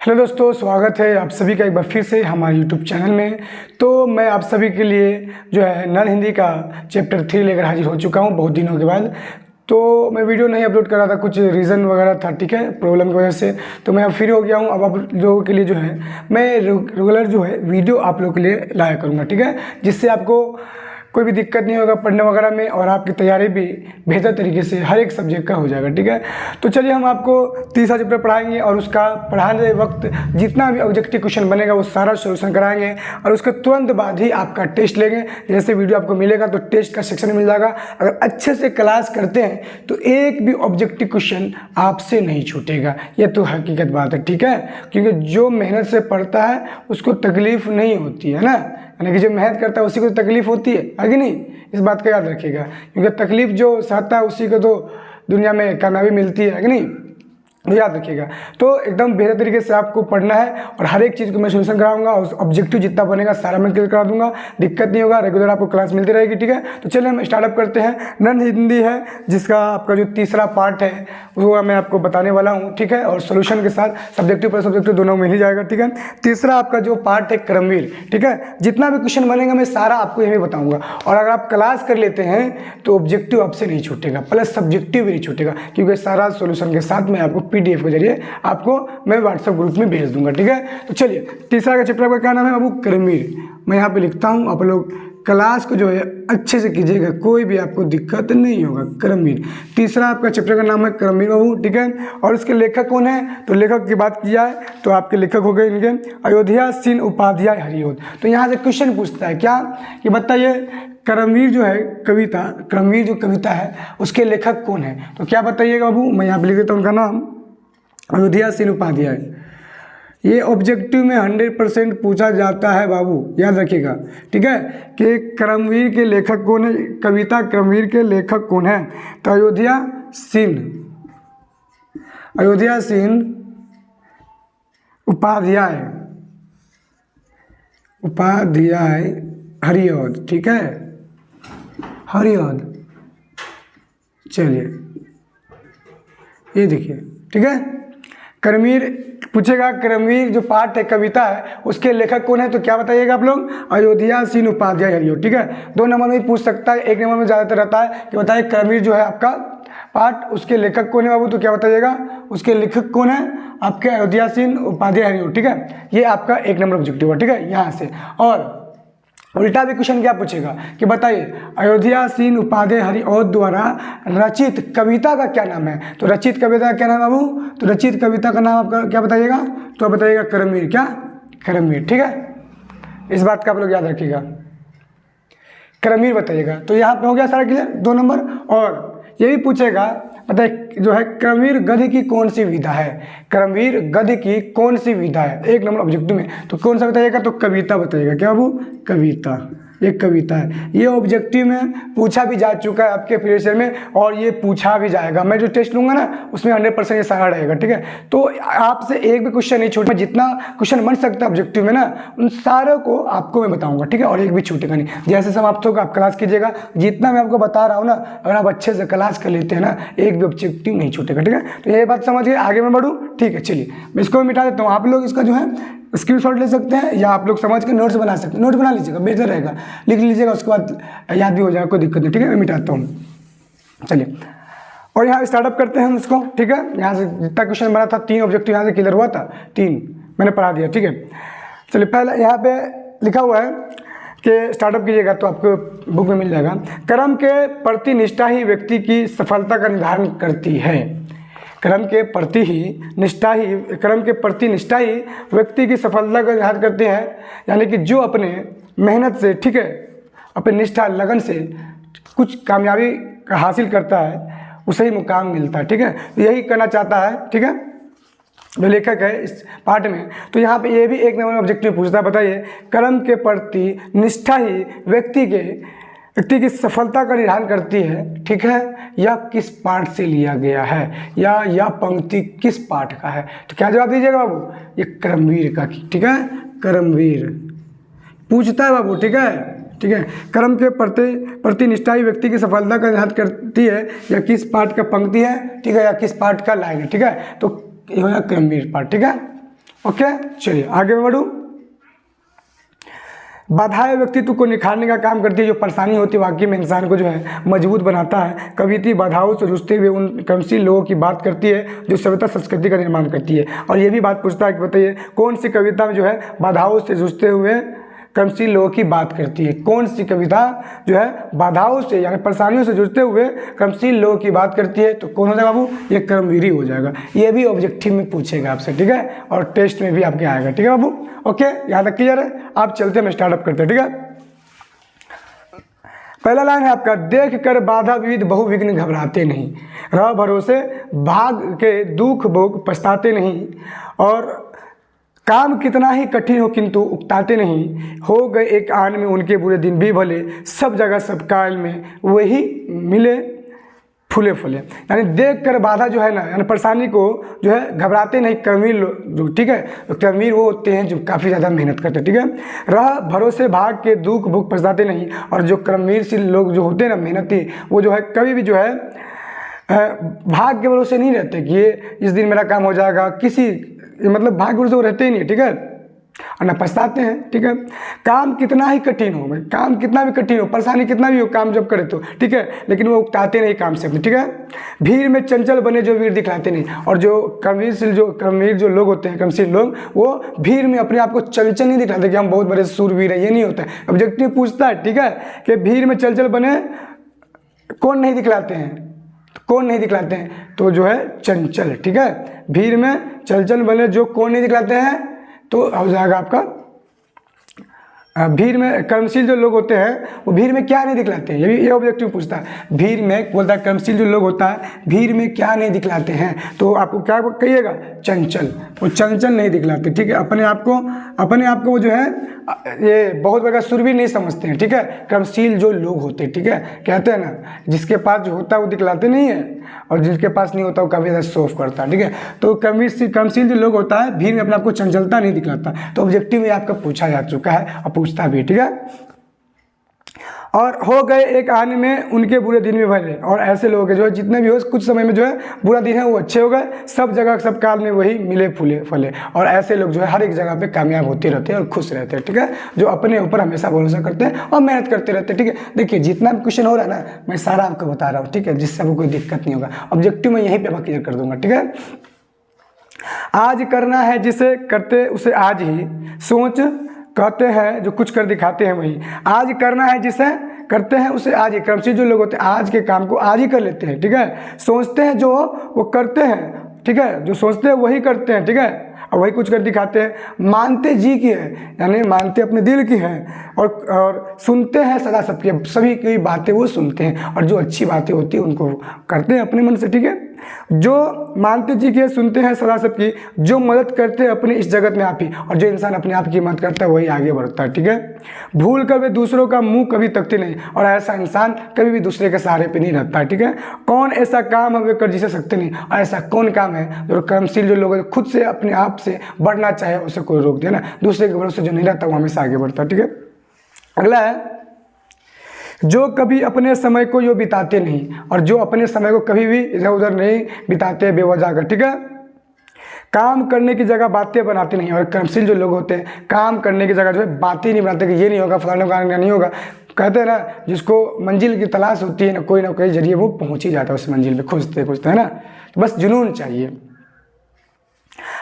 Hello दोस्तों, स्वागत है आप सभी का एक बार फिर से हमारे यूट्यूब चैनल में। तो मैं आप सभी के लिए जो है नन हिंदी का चैप्टर 3 लेकर हाजिर हो चुका हूं बहुत दिनों के बाद। तो मैं वीडियो नहीं अपलोड कर रहा था, कुछ रीज़न वगैरह था, ठीक है, प्रॉब्लम की वजह से। तो मैं अब फ्री हो गया हूं। अब आप लोगों के लिए जो है मैं रेगुलर जो है वीडियो आप लोगों के लिए लाया करूँगा, ठीक है, जिससे आपको कोई भी दिक्कत नहीं होगा पढ़ने वगैरह में, और आपकी तैयारी भी बेहतर तरीके से हर एक सब्जेक्ट का हो जाएगा, ठीक है। तो चलिए हम आपको तीसरा चैप्टर पढ़ाएंगे, और उसका पढ़ाने वक्त जितना भी ऑब्जेक्टिव क्वेश्चन बनेगा वो सारा सॉल्यूशन कराएंगे, और उसके तुरंत बाद ही आपका टेस्ट लेंगे। जैसे वीडियो आपको मिलेगा तो टेस्ट का सेक्शन मिल जाएगा। अगर अच्छे से क्लास करते हैं तो एक भी ऑब्जेक्टिव क्वेश्चन आपसे नहीं छूटेगा, ये तो हकीकत बात है, ठीक है। क्योंकि जो मेहनत से पढ़ता है उसको तकलीफ नहीं होती है ना, यानी कि जो मेहनत करता है उसी को तकलीफ होती है कि नहीं। इस बात का याद रखिएगा, क्योंकि तकलीफ जो सहता है उसी को तो दुनिया में कामयाबी मिलती है कि नहीं, याद रखिएगा। तो एकदम बेहतर तरीके से आपको पढ़ना है, और हर एक चीज़ को मैं सोल्यूशन कराऊंगा, और ऑब्जेक्टिव जितना बनेगा सारा मैं क्लियर करा दूंगा, दिक्कत नहीं होगा, रेगुलर आपको क्लास मिलती रहेगी, ठीक है। तो चलिए हम स्टार्टअप करते हैं। नन हिंदी है जिसका आपका जो तीसरा पार्ट है वो मैं आपको बताने वाला हूँ, ठीक है, और सोल्यूशन के साथ सब्जेक्टिव पर सब्जेक्टिव दोनों मिल ही जाएगा, ठीक है। तीसरा आपका जो पार्ट है क्रमवीर, ठीक है, जितना भी क्वेश्चन बनेगा मैं सारा आपको यही बताऊँगा, और अगर आप क्लास कर लेते हैं तो ऑब्जेक्टिव आपसे नहीं छूटेगा, प्लस सब्जेक्टिव भी नहीं छूटेगा, क्योंकि सारा सोल्यूशन के साथ मैं आपको PDF के जरिए आपको मैं व्हाट्सएप ग्रुप में भेज दूंगा, ठीक है। तो चलिए तीसरा का चैप्टर का क्या नाम है बाबू? क्रमवीर। मैं यहाँ पे लिखता हूँ, आप लोग क्लास को जो है अच्छे से कीजिएगा, कोई भी आपको दिक्कत नहीं होगा। क्रमवीर तीसरा आपका चैप्टर का नाम है क्रमवीर बाबू, ठीक है। और इसके लेखक कौन है? तो लेखक की बात की जाए तो आपके लेखक हो गए इनके अयोध्या सिंह उपाध्याय हरिओद। तो यहाँ से क्वेश्चन पूछता है क्या कि बताइए क्रमवीर जो है कविता, क्रमवीर जो कविता है उसके लेखक कौन है? तो क्या बताइएगा बाबू? मैं यहाँ पे लिख देता हूँ उनका नाम अयोध्या सिंह उपाध्याय। ये ऑब्जेक्टिव में 100% पूछा जाता है बाबू, याद रखिएगा, ठीक है, कि क्रमवीर के लेखक कौन है, कविता क्रमवीर के लेखक कौन है? तो अयोध्या सिंह उपाध्याय हरिओद, ठीक है, हरिओद। चलिए ये देखिए, ठीक है, क्रमवीर पूछेगा, क्रमवीर जो पाठ है कविता है उसके लेखक कौन है? तो क्या बताइएगा आप लोग? अयोध्या सिंह उपाध्याय हरिओद, ठीक है। 2 नंबर में भी पूछ सकता है, 1 नंबर में ज़्यादातर रहता है कि बताइए क्रमवीर जो है आपका पाठ उसके लेखक कौन है बाबू? तो क्या बताइएगा उसके लेखक कौन है? आपके अयोध्या सिंह उपाध्याय हरिओद, ठीक है। ये आपका 1 नंबर ऑब्जेक्टिव है, ठीक है, यहाँ से। और उल्टा भी क्वेश्चन क्या पूछेगा कि बताइए अयोध्या सिंह उपाध्याय हरिओद द्वारा रचित कविता का क्या नाम है? तो रचित कविता का क्या नाम है बाबू? तो रचित कविता का नाम आपका क्या बताइएगा? तो बताइएगा क्रमवीर, क्या क्रमवीर, ठीक है। इस बात का आप लोग याद रखिएगा, क्रमवीर बताइएगा। तो यहाँ पे हो गया सारा क्लियर, 2 नंबर। और ये भी पूछेगा बताइए जो है क्रमवीर गद्य की कौन सी विधा है? क्रमवीर गद्य की कौन सी विधा है? 1 नंबर ऑब्जेक्टिव में, तो कौन सा बताइएगा? तो कविता बताइएगा। क्या बाबू? कविता, ये कविता है। ये ऑब्जेक्टिव में पूछा भी जा चुका है आपके प्रीवियस ईयर में, और ये पूछा भी जाएगा। मैं जो टेस्ट लूंगा ना उसमें 100% ये सारा रहेगा, ठीक है। तो आपसे एक भी क्वेश्चन नहीं छूटेगा, जितना क्वेश्चन बन सकता है ऑब्जेक्टिव में ना उन सारों को आपको मैं बताऊंगा, ठीक है, और एक भी छूटेगा नहीं। जैसे समाप्त होगा आप क्लास कीजिएगा, जितना मैं आपको बता रहा हूँ ना अगर आप अच्छे से क्लास कर लेते हैं ना एक भी ऑब्जेक्टिव नहीं छूटेगा, ठीक है। तो ये बात समझिए, आगे मैं बढ़ूँ, ठीक है। चलिए मैं इसको मिटा देता हूँ, आप लोग इसका जो है स्क्रीनशॉट ले सकते हैं, या आप लोग समझ के नोट्स बना सकते हैं। नोट बना लीजिएगा, बेहतर रहेगा, लिख लीजिएगा, उसके बाद याद भी हो जाएगा, कोई दिक्कत नहीं, ठीक है। मैं मिटाता हूँ, चलिए। और यहाँ स्टार्टअप करते हैं हम इसको, ठीक है। यहाँ से जितना क्वेश्चन बना था 3 ऑब्जेक्टिव यहाँ से क्लियर हुआ था, 3 मैंने पढ़ा दिया, ठीक है। चलिए पहले यहाँ पे लिखा हुआ है कि स्टार्टअप कीजिएगा तो आपको बुक में मिल जाएगा। कर्म के प्रति निष्ठा ही व्यक्ति की सफलता का निर्धारण करती है। कर्म के प्रति निष्ठा ही व्यक्ति की सफलता का निर्धारण करती है, यानी कि जो अपने मेहनत से, ठीक है, अपने निष्ठा लगन से कुछ कामयाबी हासिल करता है उसे ही मुकाम मिलता है, ठीक है। तो यही करना चाहता है, ठीक है, जो लेखक है इस पार्ट में। तो यहाँ पे ये भी 1 नंबर ऑब्जेक्टिव पूछता है, बताइए कर्म के प्रति निष्ठा ही व्यक्ति की सफलता का निर्धारण करती है, ठीक है। यह किस पाठ से लिया गया है, या यह पंक्ति किस पाठ का है? तो क्या जवाब दीजिएगा बाबू? ये क्रमवीर का, ठीक है, क्रमवीर पूछता है बाबू, ठीक है, ठीक है। कर्म के प्रति निष्ठा ही व्यक्ति की सफलता का निर्धारण करती है, या किस पाठ का पंक्ति है, ठीक है, या किस पाठ का लाइन है, ठीक है। तो ये हो गया क्रमवीर पाठ, ठीक है। ओके, चलिए आगे मैं बढ़ूँ। बाधाएं व्यक्तित्व को निखारने का काम करती है। जो परेशानी होती है वाकई में इंसान को जो है मजबूत बनाता है। कवियत्री बाधाओं से जूझते हुए उन कर्मशील लोगों की बात करती है जो सभ्यता संस्कृति का निर्माण करती है। और ये भी बात पूछता है कि बताइए कौन सी कविता में जो है बाधाओं से जूझते हुए कर्मशील लोगों की बात करती है। कौन सी कविता जो है बाधाओं से यानी परेशानियों से जूझते हुए कर्मशील लोगों की बात करती है? तो कौन हो जाएगा बाबू? ये कर्मवीरी हो जाएगा। ये भी ऑब्जेक्टिव में पूछेगा आपसे, ठीक है, और टेस्ट में भी आपके आएगा, ठीक है बाबू। ओके, यहाँ तक क्लियर है। आप चलते हैं, स्टार्टअप करते हैं, ठीक है। पहला लाइन है आपका, देख कर बाधा विविध बहुविघ्न घबराते नहीं, रह भरोसे भाग के दुख भोग पछताते नहीं, और काम कितना ही कठिन हो किंतु उकताते नहीं, हो गए एक आन में उनके बुरे दिन भी भले, सब जगह सब काल में वही मिले फूले फले। यानी देख कर बाधा जो है ना, यानी परेशानी को जो है घबराते नहीं कर्मवीर लोग, ठीक है। तो कर्मवीर वो होते हैं जो काफ़ी ज़्यादा मेहनत करते हैं, ठीक है। रह भरोसे भाग के दुख भुख पछताते नहीं, और जो कर्मवीर से लोग जो होते हैं ना मेहनती, वो जो है कभी भी जो है भाग के भरोसे नहीं रहते कि ये इस दिन मेरा काम हो जाएगा, किसी मतलब भाग के भरोसे वो रहते ही नहीं, ठीक है, और ना पछताते हैं, ठीक है। काम कितना ही कठिन हो, भाई काम कितना भी कठिन हो, परेशानी कितना भी हो, काम जब करे तो ठीक है, लेकिन वो उकताते नहीं काम से अपने, ठीक है। भीड़ में चंचल बने जो वीर दिखलाते नहीं, और जो कर्मवीर जो लोग होते हैं कर्मशील लोग, वो भीड़ में अपने आप को चंचल नहीं दिखलाते कि हम बहुत बड़े सूरवीर हैं, ये नहीं होता है। ऑब्जेक्टिव पूछता है, ठीक है, कि भीड़ में चंचल बने कौन नहीं दिखलाते हैं, कौन नहीं दिखलाते हैं? तो जो है चंचल, ठीक है। भीड़ में चंचल बने जो कौन नहीं दिखलाते हैं, तो हो जाएगा आपका भीड़ में कर्मशील जो लोग होते हैं वो भीड़ में क्या नहीं दिखलाते हैं, ये ऑब्जेक्टिव पूछता है। भीड़ में बोलता है कर्मशील जो लोग होता है भीड़ में क्या नहीं दिखलाते हैं, तो आपको क्या कहिएगा? चंचल। वो चंचल नहीं दिखलाते, ठीक है। अपने आप को वो जो है ये बहुत बड़ा सूरवीर नहीं समझते हैं, ठीक है। कर्मशील जो लोग होते हैं, ठीक है, कहते हैं ना जिसके पास जो होता है वो दिखलाते नहीं है, और जिसके पास नहीं होता वो काफ़ी ज़्यादा शो ऑफ करता है, ठीक है। तो कर्मशील जो लोग होता है भीड़ में अपने आप को चंचलता नहीं दिखलाता। तो ऑब्जेक्टिव में आपका पूछा जा चुका है और पूछता भी, ठीक है। और हो गए एक आने में उनके बुरे दिन में भले, और ऐसे लोग हैं जो जितने भी हो कुछ समय में जो है बुरा दिन है वो अच्छे हो गए, सब जगह सब काल में वही मिले फूले फले, और ऐसे लोग जो है हर एक जगह पे कामयाब होते रहते हैं और खुश रहते हैं, ठीक है, जो अपने ऊपर हमेशा भरोसा करते हैं और मेहनत करते रहते हैं, ठीक है। देखिए जितना भी क्वेश्चन हो रहा है ना मैं सारा आपको बता रहा हूँ, ठीक है, जिससे आपको कोई दिक्कत नहीं होगा। ऑब्जेक्टिव में यहीं पर क्लियर कर दूंगा, ठीक है। आज करना है जिसे करते उसे आज ही सोच कहते हैं, जो कुछ कर दिखाते हैं वही। आज करना है जिसे करते हैं उसे आज ही, कर्मशील जो लोग होते हैं आज के काम को आज ही कर लेते हैं, ठीक है। सोचते हैं जो वो करते हैं, ठीक है, जो सोचते हैं वही करते हैं, ठीक है, और वही कुछ कर दिखाते हैं। मानते जी की है, यानी मानते अपने दिल की है, और सुनते हैं सदा सबकी, सभी की बातें वो सुनते हैं, और जो अच्छी बातें होती हैं उनको करते हैं अपने मन से, ठीक है। जो मानते जी के सुनते हैं सदा सबकी, जो मदद करते हैं अपने इस जगत में आप ही, और जो इंसान अपने आप की मदद करता है वही आगे बढ़ता है, ठीक है। भूल कर वे दूसरों का मुंह कभी तकते नहीं, और ऐसा इंसान कभी भी दूसरे के सहारे पे नहीं रहता है, ठीक है। कौन ऐसा काम है वे कर जिसे सकते नहीं, और ऐसा कौन काम है जो कर्मशील जो लोग खुद से अपने आप से बढ़ना चाहे उसे कोई रोक दे ना, दूसरे के भरोसे जो नहीं रहता वो हमेशा आगे बढ़ता है, ठीक है। अगला है, जो कभी अपने समय को यो बिताते नहीं, और जो अपने समय को कभी भी इधर उधर नहीं बिताते बेवजह कर, ठीक है। काम करने की जगह बातें बनाते नहीं, और कर्मशील जो लोग होते हैं काम करने की जगह जो है बातें नहीं बनाते कि ये नहीं होगा फलाना का नहीं होगा। कहते हैं ना जिसको मंजिल की तलाश होती है ना कोई जरिए वो पहुंच ही जाता है उस मंजिल पे खोजते खोजते, है ना। बस जुनून चाहिए।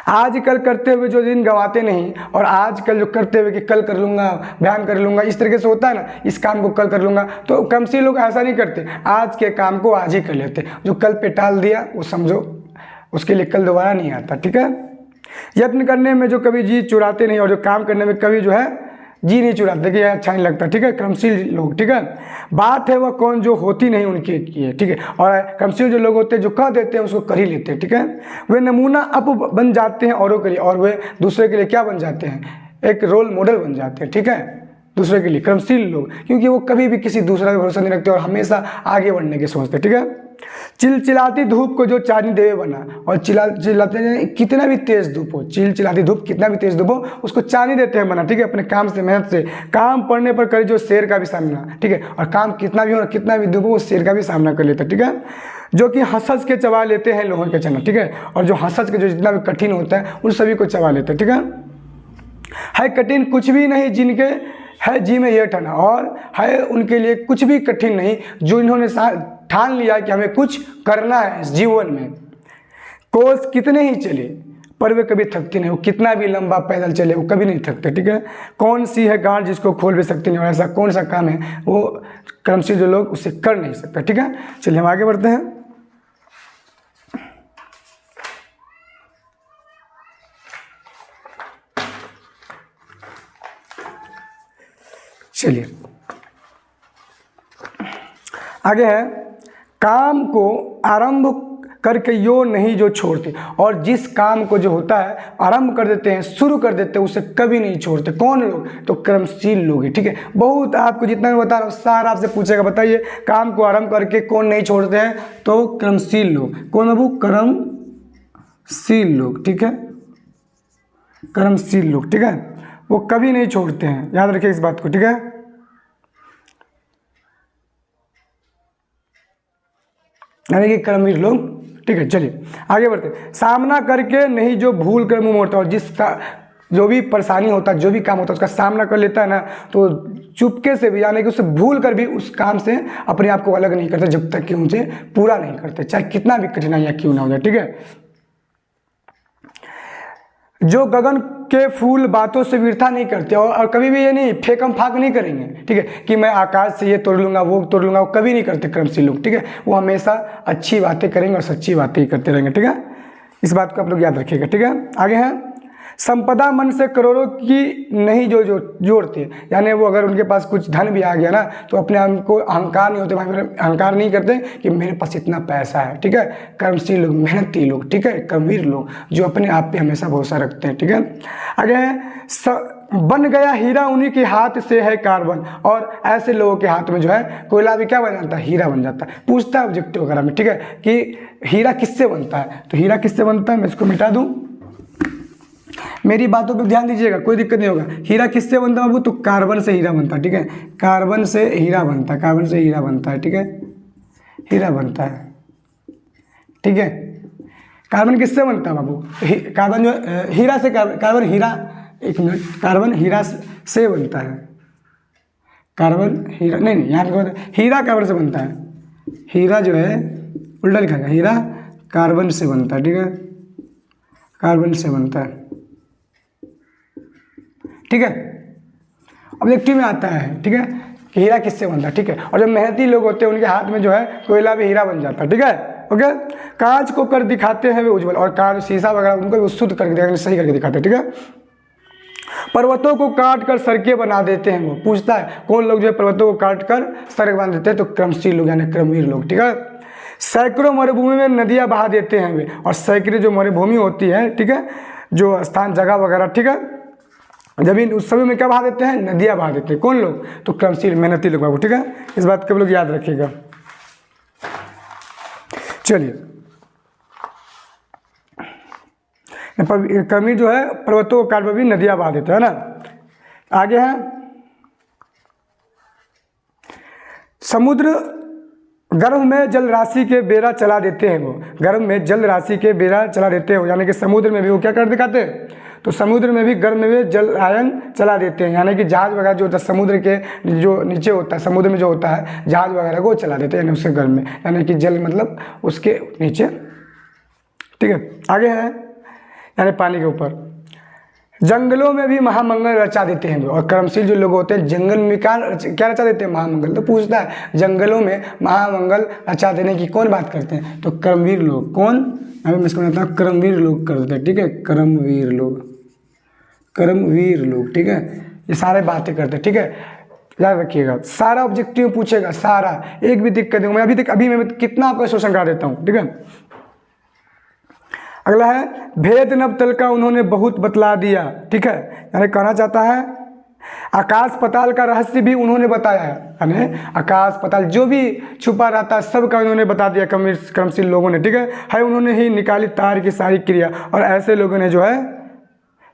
आजकल करते हुए जो दिन गवाते नहीं, और आजकल जो करते हुए कि कल कर लूँगा बयान कर लूँगा इस तरीके से होता है ना, इस काम को कल कर लूँगा, तो कर्मशील लोग ऐसा नहीं करते, आज के काम को आज ही कर लेते। जो कल पे टाल दिया वो समझो उसके लिए कल दोबारा नहीं आता, ठीक है। यत्न करने में जो कभी जी चुराते नहीं, और जो काम करने में कभी जो है जी नहीं चुराते कि अच्छा नहीं लगता, ठीक है, कर्मशील लोग, ठीक है। बात है वह कौन जो होती नहीं उनके की है, ठीक है, और कर्मशील जो लोग होते हैं जो कह देते हैं उसको कर ही लेते हैं, ठीक है। वे नमूना अप बन जाते हैं औरों के लिए, और वे दूसरे के लिए क्या बन जाते हैं? एक रोल मॉडल बन जाते हैं, ठीक है, दूसरे के लिए कर्मशील लोग, क्योंकि वो कभी भी किसी दूसरे का भरोसा नहीं रखते और हमेशा आगे बढ़ने के सोचते, ठीक है। चिलचिलाती धूप को जो चांदनी देवे बना, और चिल्लाते कितना भी तेज धूप हो, चिलचिलाती धूप कितना भी तेज धूप हो उसको चांदनी देते हैं बना, ठीक है। अपने काम से मेहनत से काम पड़ने पर करे जो शेर का भी सामना, ठीक है, और काम कितना भी हो कितना भी धूप हो वो शेर का भी सामना कर लेता, ठीक है। जो कि हंस के चबा लेते हैं लोहे के चना, ठीक है। और जो हंस के जो जितना भी कठिन होता है उन सभी को चबा लेते हैं, ठीक है कठिन कुछ भी नहीं जिनके है जी में यह ठाना, और है उनके लिए कुछ भी कठिन नहीं जो इन्होंने ठान लिया कि हमें कुछ करना है इस जीवन में। कोस कितने ही चले पर वे कभी थकते नहीं, वो कितना भी लंबा पैदल चले वो कभी नहीं थकते, ठीक है। कौन सी है गांठ जिसको खोल भी सकते नहीं, और ऐसा कौन सा काम है वो कर्मशील जो लोग उसे कर नहीं सकते, ठीक है। चलिए हम आगे बढ़ते हैं। चलिए आगे है, काम को आरंभ करके यो नहीं जो छोड़ते, और जिस काम को जो होता है आरंभ कर देते हैं, शुरू कर देते हैं, उसे कभी नहीं छोड़ते। कौन लोग? तो कर्मशील लोग, ठीक है। बहुत आपको जितना मैं बता रहा हूँ सारा आपसे पूछेगा, बताइए काम को आरंभ करके कौन नहीं छोड़ते हैं? तो कर्मशील लोग। कौन बाबू? कर्मशील लोग, ठीक है, कर्मशील लोग, ठीक है, वो कभी नहीं छोड़ते हैं, याद रखिए इस बात को, ठीक है। यानी कि कर्मवीर लोग, ठीक है। चलिए आगे बढ़ते, सामना करके नहीं जो भूल कर मुंह मोड़ता, और जिसका जो भी परेशानी होता है, जो भी काम होता है उसका सामना कर लेता है ना, तो चुपके से भी, यानी कि उससे भूल कर भी उस काम से अपने आप को अलग नहीं करते जब तक कि उसे पूरा नहीं करते, चाहे कितना भी कठिनाइयाँ क्यों ना हो जाए, ठीक है। जो गगन के फूल बातों से व्यर्था नहीं करते, और कभी भी ये नहीं फेंकम फाक नहीं करेंगे, ठीक है, कि मैं आकाश से ये तोड़ लूँगा वो तोड़ लूँगा, वो कभी नहीं करते कर्मशील लोग, ठीक है। वो हमेशा अच्छी बातें करेंगे और सच्ची बातें ही करते रहेंगे, ठीक है। इस बात को आप लोग याद रखिएगा, ठीक है। आगे हैं, संपदा मन से करोड़ों की नहीं जो जोड़ते, यानी वो अगर उनके पास कुछ धन भी आ गया ना तो अपने आप को अहंकार नहीं होते, अहंकार नहीं करते कि मेरे पास इतना पैसा है, ठीक है। कर्मशील लोग, मेहनती लोग, ठीक है, कर्मवीर लोग जो अपने आप पे हमेशा भरोसा रखते हैं, ठीक है। आगे है, बन गया हीरा उन्हीं के हाथ से है कार्बन, और ऐसे लोगों के हाथ में जो है कोयला भी क्या बन जाता है? हीरा बन जाता है। पूछता है ऑब्जेक्टिव वगैरह में, ठीक है, कि हीरा किससे बनता है, तो हीरा किससे बनता है, मैं इसको मिटा दूँ, मेरी बातों पे ध्यान दीजिएगा, कोई दिक्कत नहीं होगा। हीरा किससे बनता है बाबू? तो कार्बन से हीरा बनता है, ठीक है, कार्बन से हीरा बनता है, कार्बन से हीरा बनता है, ठीक है, हीरा बनता है, ठीक है। कार्बन किससे बनता है बाबू? कार्बन जो हीरा से, कार्बन हीरा, एक मिनट, कार्बन हीरा से बनता है, कार्बन हीरा नहीं, यहाँ पे हीरा कार्बन से बनता है, हीरा जो है उल्टा लिखा गया, हीरा कार्बन से बनता है, ठीक है, कार्बन से बनता है, ठीक है। ऑब्जेक्टिव में आता है, ठीक है, कि हीरा किससे बनता है, ठीक है। और जो मेहनती लोग होते हैं उनके हाथ में जो है कोयला भी हीरा बन जाता है, ठीक है, ओके। कांच को कर दिखाते हैं वे उज्जवल, और कांच शीशा वगैरह उनको भी शुद्ध करके सही करके दिखाते हैं, ठीक है। पर्वतों को काट कर सड़कें बना देते हैं, वो पूछता है कौन लोग जो है पर्वतों को काट कर सड़क बना देते हैं? तो कर्मशील लोग यानी कर्मवीर लोग, ठीक है। सैकड़ों मरुभूमि में नदियाँ बहा देते हैं वे, और सैकड़े जो मरुभूमि होती है, ठीक है, जो स्थान जगह वगैरह, ठीक है, जमीन उस समय में क्या बहा देते हैं? नदियाँ बहा देते हैं। कौन लोग? तो कर्मशील मेहनती लोग बाबू, ठीक है, इस बात को लोग याद रखिएगा। चलिए कर्मी जो है पर्वतों को काट भी नदियाँ बहा देते हैं ना। आगे है, समुद्र गर्भ में जल राशि के बेड़ा चला देते हैं, वो गर्भ में जल राशि के बेड़ा चला देते हैं, यानी कि समुद्र में भी वो क्या कर दिखाते हैं? तो समुद्र में भी गर्भ में भी जल आयन चला देते हैं, यानी कि जहाज वगैरह जो होता है समुद्र के जो नीचे होता है, समुद्र में जो होता है जहाज वगैरह को चला देते हैं, यानी उसके गर्भ में, यानी कि जल मतलब उसके नीचे, ठीक है। आगे है, यानी पानी के ऊपर, जंगलों में भी महामंगल रचा देते हैं, और कर्मशील जो लोग होते हैं जंगल में क्या रचा देते हैं? महामंगल। तो पूछता है जंगलों में महामंगल रचा देने की कौन बात करते हैं? तो कर्मवीर लोग। कौन? अभी मैं इसको बताता हूँ, कर्मवीर लोग करते हैं, ठीक है, कर्मवीर लोग, कर्मवीर लोग, ठीक है, ये सारे बातें करते हैं, ठीक है, याद रखिएगा। सारा ऑब्जेक्टिव पूछेगा, सारा, एक भी दिक्कत नहीं। मैं अभी मैं कितना आपका शोषण करा देता हूँ, ठीक है। अगला है, भेद नभ तल का उन्होंने बहुत बतला दिया, ठीक है, यानी कहना चाहता है आकाश पताल का रहस्य भी उन्होंने बताया है, यानी आकाश पताल जो भी छुपा रहता है सब का उन्होंने बता दिया कर्मशील लोगों ने, ठीक है। उन्होंने ही निकाली तार की सारी क्रिया, और ऐसे लोगों ने जो है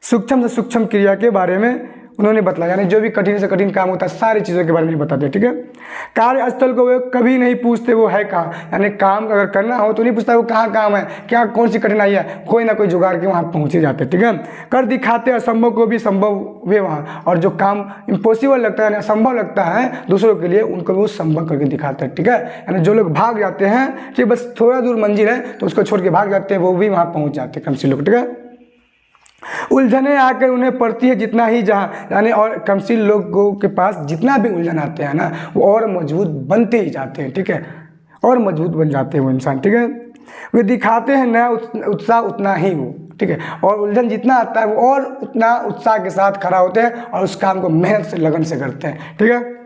सूक्ष्म से सूक्ष्म क्रिया के बारे में उन्होंने बतलाया, यानी जो भी कठिन से कठिन काम होता है सारी चीज़ों के बारे में बताते हैं, ठीक है। कार्यस्थल को वे कभी नहीं पूछते वो है कहाँ, यानी काम अगर करना हो तो नहीं पूछता वो कहाँ काम है, क्या कौन सी कठिनाई है, कोई ना कोई जुगाड़ के वहाँ पहुँच ही जाते, ठीक है। कर दिखाते असंभव को भी संभव वे वहाँ, और जो काम इम्पॉसिबल लगता है, असंभव लगता है दूसरों के लिए, उनको भी वो संभव करके दिखाते हैं, ठीक है। यानी जो लोग भाग जाते हैं कि बस थोड़ा दूर मंजिल है तो उसको छोड़ के भाग जाते हैं, वो भी वहाँ पहुँच जाते हैं कमसील लोग, ठीक है। उलझने आकर उन्हें पड़ती है जितना ही जहाँ, यानी और कमसील लोगों के पास जितना भी उलझन आते हैं ना वो और मजबूत बनते ही जाते हैं, ठीक है, और मजबूत बन जाते हैं वो इंसान, ठीक है। वे दिखाते हैं नया उत्साह उतना ही वो, ठीक है, और उलझन जितना आता है वो और उतना उत्साह के साथ खड़ा होते हैं और उस काम को मेहनत से लगन से करते हैं, ठीक है।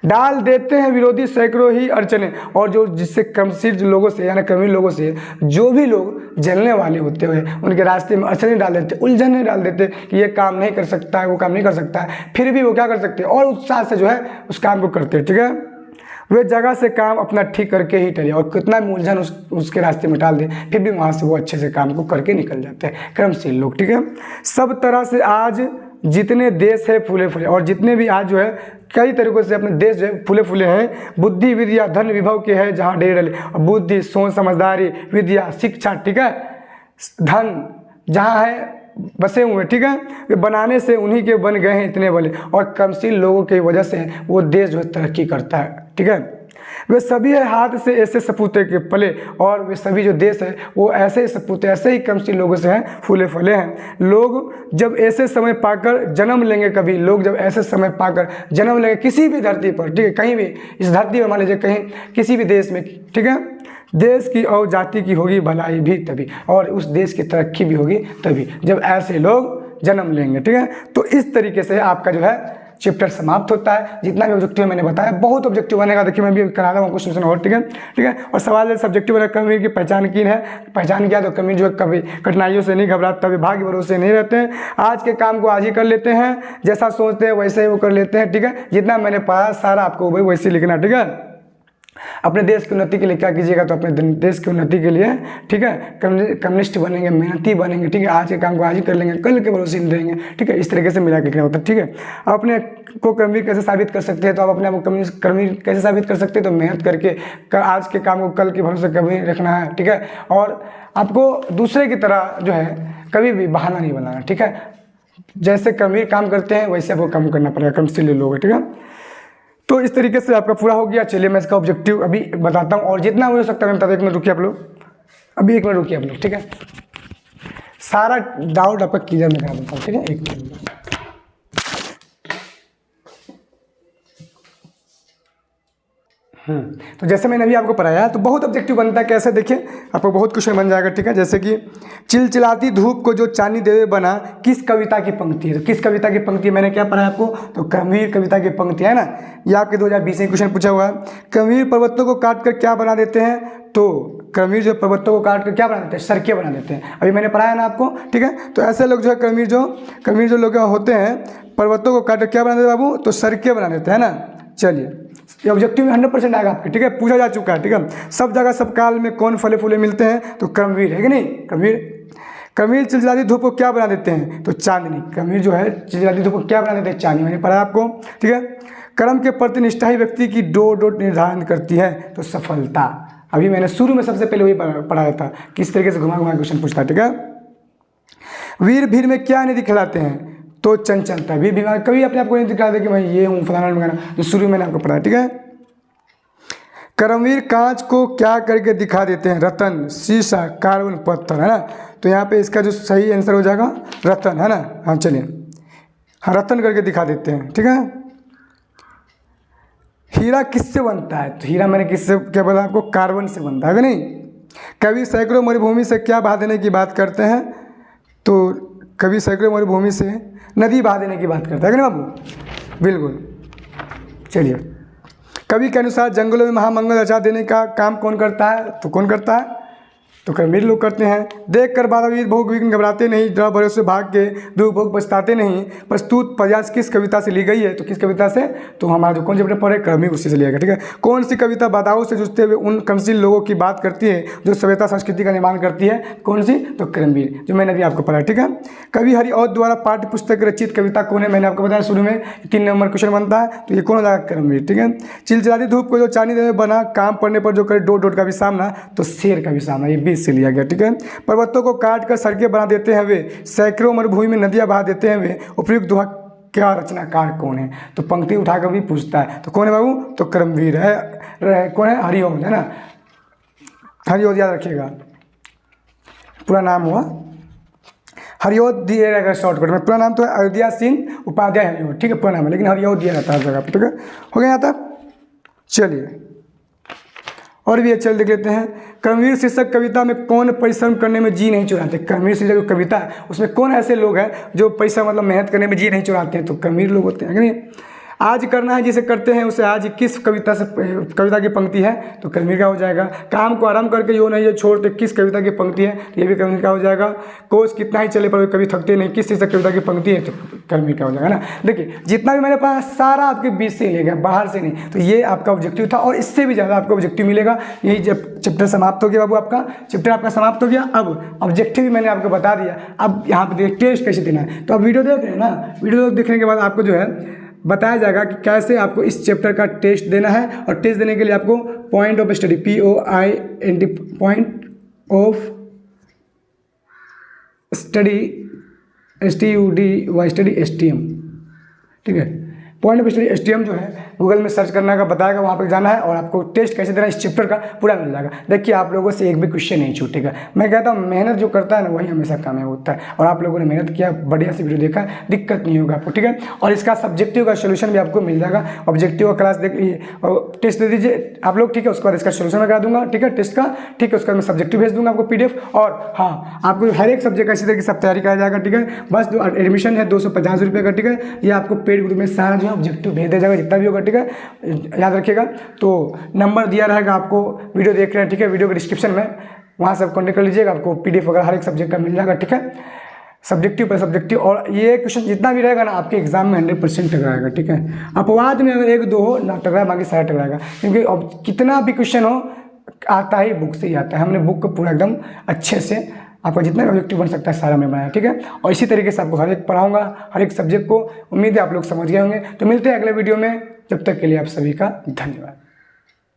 डाल देते हैं विरोधी सैकड़ों ही अड़चने, और जो जिससे कमसील लोगों से यानी कमज़ोर लोगों से जो भी लोग जलने वाले होते हुए उनके रास्ते में अड़चने डाल देते, उलझने डाल देते कि ये काम नहीं कर सकता है, वो काम नहीं कर सकता है, फिर भी वो क्या कर सकते हैं और उत्साह से जो है उस काम को करते हैं, ठीक है। वे जगह से काम अपना ठीक करके ही टले, और कितना भी उलझन उसके रास्ते में डाल दे फिर भी वहाँ से वो अच्छे से काम को करके निकल जाते हैं कर्मशील लोग, ठीक है। सब तरह से आज जितने देश है फूले फूले, और जितने भी आज जो है कई तरीक़ों से अपने देश जो है फूले फूले हैं, बुद्धि विद्या धन विभव के है जहाँ ढेर डले, बुद्धि सोच समझदारी विद्या शिक्षा, ठीक है, धन जहाँ है बसे हुए, ठीक है, वे बनाने से उन्हीं के बन गए हैं इतने बले, और कमसील लोगों की वजह से वो देश जो है तरक्की करता है, ठीक है। वे सभी है हाथ से ऐसे सपूते के पले, और वे सभी जो देश है वो ऐसे ही सपूते ऐसे ही कमसील लोगों से हैं फूले फले हैं। लोग जब ऐसे समय पाकर जन्म लेंगे, कभी लोग जब ऐसे समय पाकर जन्म लेंगे किसी भी धरती पर, ठीक है, कहीं भी इस धरती में मान लीजिए कहीं किसी भी देश में, ठीक है, देश की और जाति की होगी भलाई भी तभी, और उस देश की तरक्की भी होगी तभी जब ऐसे लोग जन्म लेंगे, ठीक है। तो इस तरीके से आपका जो है चैप्टर समाप्त होता है। जितना भी ऑब्जेक्टिव मैंने बताया बहुत ऑब्जेक्टिव बनेगा, देखिए मैं भी करा रहा हूँ क्वेश्चन और, ठीक है, ठीक है। और सवाल है सब्जेक्टिव बना कमीर की पहचान की है, पहचान किया तो कमीर जो है कभी कठिनाइयों से नहीं घबराता, तभी भाग्य भरोसे नहीं रहते हैं, आज के काम को आज ही कर लेते हैं, जैसा सोचते हैं वैसे ही वो कर लेते हैं, ठीक है। जितना मैंने पढ़ा सारा आपको वही वैसे लिखना, ठीक है। अपने देश की उन्नति के लिए क्या कीजिएगा, तो अपने देश की उन्नति के लिए, ठीक है, कम्युनिस्ट बनेंगे, मेहनती बनेंगे, ठीक है, आज के काम को आज ही कर लेंगे, कल के भरोसे नहीं रहेंगे, ठीक है। इस तरीके से मिला के लिखना होता है, ठीक है। अपने को कमवीर कैसे साबित कर सकते हैं, तो आप अपने आप को कमवीर कैसे साबित कर सकते हैं, तो मेहनत करके आज के काम को कल के भरोसे कभी रखना है, ठीक है। और आपको दूसरे की तरह जो है कभी भी बहाना नहीं बनाना, ठीक है। जैसे कमवीर काम करते हैं वैसे आपको काम करना पड़ेगा कमसील लोग, ठीक है। तो इस तरीके से आपका पूरा हो गया। चलिए मैं इसका ऑब्जेक्टिव अभी बताता हूँ, और जितना हो सकता है मैं बता दूँ। एक मिनट रुकिए आप लोग, अभी 1 मिनट रुकिए आप लोग, ठीक है। सारा डाउट आपका क्लियर मैं करा देता हूँ, ठीक है, 1 मिनट। तो जैसे मैंने अभी आपको पढ़ाया तो बहुत ऑब्जेक्टिव बनता है, कैसे देखिए आपको बहुत क्वेश्चन बन जाएगा, ठीक है। जैसे कि चिलचिलाती धूप को जो चांदी देवे बना, किस कविता की पंक्ति है, तो किस कविता की पंक्ति मैंने क्या पढ़ा आपको, तो कमवीर कविता की पंक्ति है ना, ये आपके 2020 में क्वेश्चन पूछा हुआ है। कमवीर पर्वतों को काट कर क्या बना देते हैं, तो कमवीर जो पर्वतों को काट कर क्या बना देते हैं, सड़कें बना देते हैं, अभी मैंने पढ़ाया ना आपको, ठीक है। तो ऐसे लोग जो है कमवीर जो लोग होते हैं पर्वतों को काट कर क्या बना देते हैं बाबू, तो सड़कें बना देते हैं ना। चलिए ये ऑब्जेक्टिव में 100% आएगा आपके, ठीक है, पूछा जा चुका है, ठीक है। सब जगह सब काल में कौन फले फूले मिलते हैं, तो कमवीर है कि नहीं, कमवीर चिलचिलाती धूप को क्या बना देते हैं, तो चांदनी। कमवीर जो है चिलचिलाती धूप को क्या बना देते हैं, चांदनी, मैंने पढ़ा आपको, ठीक है। कर्म के प्रति निष्ठा ही व्यक्ति की डोट निर्धारण करती है, तो सफलता। अभी मैंने शुरू में सबसे पहले वही पढ़ाया था, किस तरीके से घुमा घुमा क्वेश्चन पूछता है, ठीक है। वीर भीड़ में क्या नहीं दिखलाते हैं, तो चंचलता। वीर बीमार कभी अपने आप को नहीं दिखलाते कि मैं ये हूँ फलाना वगैरह, जो शुरू में मैंने आपको पढ़ाया, ठीक है। कर्मवीर कांच को क्या करके दिखा देते हैं, रतन शीशा कार्बन पत्थर, है ना। तो यहाँ पे इसका जो सही आंसर हो जाएगा रतन, है ना। हाँ चलिए, हाँ रतन करके दिखा देते हैं, ठीक है। हीरा किससे बनता है, तो हीरा मैंने किससे क्या बोला आपको, कार्बन से बनता है कि नहीं। कभी सैकड़ों मरुभूमि से क्या बहा देने की बात करते हैं, तो कभी सैकड़ों मरुभूमि से नदी बहा देने की बात करता है कि नहीं बाबू, बिल्कुल। चलिए, कवि के अनुसार जंगलों में महामंगल रचा देने का काम कौन करता है, तो कौन करता है, तो कर्मवीर लोग करते हैं। देख कर बाधावीर बहु विघ्न घबराते नहीं, दृढ़ भरोसे भाग के दुख भोग पछताते नहीं। प्रस्तुत प्रयास किस कविता से ली गई है? तो किस कविता से? तो हमारा जो कौन चैप्टर पढ़े कर्मवीर, उसी से लिया गया। ठीक है, कौन सी कविता बाधाओं से जूझते हुए उन कर्मशील लोगों की बात करती है जो सभ्यता संस्कृति का निर्माण करती है? कौन सी? तो कर्मवीर, जो मैंने अभी आपको पढ़ा। ठीक है, कवि हरिऔध द्वारा पाठ्य पुस्तक रचित कविता कौन है? मैंने आपको बताया शुरू में 3 नंबर क्वेश्चन बनता है, तो ये कौन हो जाएगा? कर्मवीर। ठीक है, चिलचिलाती धूप को जो चांदी दे बना, काम पड़ने पर जो करे डोट डोट का भी सामना, तो शेर का भी सामना, ये 20 से लिया गया। ठीक है, पर्वतों को काट कर सड़कें बना देते हैं वे, सैकड़ों मरुभूमि में नदियां बहा देते हैं वे, उपयुक्त दोहा क्या रचनाकार कौन है? तो पंक्ति उठाकर भी पूछता है, तो कौन है बाबू? तो कर्मवीर है। कौन है? हरिऔध, है ना, हरिऔध याद रखिएगा, पूरा नाम हुआ हरिऔध दिया रहेगा शॉर्टकट में। पूरा नाम तो है अयोध्या सिंह उपाध्याय हरिऔध। ठीक है, पूरा नाम है, लेकिन हरिऔध दिया रहता है जगह पर। ठीक है, हो गया यहाँ तक। चलिए और भी अच्छे देख लेते हैं। कर्मवीर शीर्षक कविता में कौन परिश्रम करने में जी नहीं चुराते? कर्मवीर शीर्षक जो कविता है उसमें कौन ऐसे लोग हैं जो परिश्रम मतलब मेहनत करने में जी नहीं चुराते हैं? तो कर्मवीर लोग होते हैं, कि नहीं? आज करना है जिसे करते हैं उसे आज किस कविता से, कविता की पंक्ति है? तो कर्मवीर का हो जाएगा। काम को आराम करके यो नहीं ये छोड़ते, किस कविता की पंक्ति है? तो ये भी कर्मवीर का हो जाएगा। कोस कितना ही चले पर वे कभी थकते नहीं, किस शीर्षक कविता की पंक्ति है? तो कर्मवीर का हो जाएगा ना। देखिए जितना भी मैंने पढ़ा सारा आपके बीच से ही ले गया, बाहर से नहीं। तो ये आपका ऑब्जेक्टिव था और इससे भी ज़्यादा आपको ऑब्जेक्टिव मिलेगा। यही जब चैप्टर समाप्त हो गया बाबू, आपका चैप्टर आपका समाप्त हो गया। अब ऑब्जेक्टिव भी मैंने आपको बता दिया। अब यहाँ पे टेस्ट कैसे देना है, तो आप वीडियो देख रहे हैं ना, वीडियो देखने के बाद आपको जो है बताया जाएगा कि कैसे आपको इस चैप्टर का टेस्ट देना है। और टेस्ट देने के लिए आपको point of study, POINT, point of study, STUDY, study STM। ठीक है, पॉइंट ऑफ स्टडी STM जो है गूगल में सर्च करने का बताएगा, वहाँ पर जाना है और आपको टेस्ट कैसे देना है इस चैप्टर का पूरा मिल जाएगा। देखिए आप लोगों से एक भी क्वेश्चन नहीं छूटेगा। मैं कहता हूँ मेहनत जो करता है ना वही हमेशा कामयाब होता है। और आप लोगों ने मेहनत किया, बढ़िया से वीडियो देखा, दिक्कत नहीं होगा आपको। ठीक है, और इसका सब्जेक्टिव का सोल्यूशन भी आपको मिल जाएगा। ऑब्जेक्टिव का क्लास देख लीजिए और टेस्ट दे दीजिए आप लोग। ठीक है, उसके बाद इसका सोल्यूशन मैं करा दूंगा। ठीक है, टेस्ट का। ठीक है, उसका मैं सब्जेक्टिव भेज दूंगा आपको PDF। और हाँ, आपको हर एक सब्जेक्ट का इसी तरीके से सब तैयारी कराया जाएगा। ठीक है, बस जो एडमिशन है 250 रुपये का। ठीक है, ये आपको पेड ग्रुप में सारा जो है ऑब्जेक्टिव भेज दिया जाएगा, जितना भी होगा। ठीक है, याद रखिएगा। तो नंबर दिया रहेगा आपको, वीडियो देख रहे हैं। ठीक है, वीडियो के डिस्क्रिप्शन में, वहाँ से आप कॉन्टेक्ट कर लीजिएगा, आपको PDF वगैरह हर एक सब्जेक्ट का मिल जाएगा। ठीक है, सब्जेक्टिव पर सब्जेक्टिव। और ये क्वेश्चन जितना भी रहेगा ना आपके एग्जाम में 100% टकराएगा। ठीक है, अपवाद में अगर 1-2 हो ना टकराए, बाकी सारा टकराएगा। क्योंकि अब कितना भी क्वेश्चन हो आता ही बुक से ही आता है। हमने बुक को पूरा एकदम अच्छे से आपका जितना भी ऑब्जेक्टिव बन सकता है सारा मैं बनाया। ठीक है, और इसी तरीके से आपको हर एक पढ़ाऊंगा, हर एक सब्जेक्ट को। उम्मीद है आप लोग समझ गए होंगे। तो मिलते हैं अगले वीडियो में, जब तक के लिए आप सभी का धन्यवाद।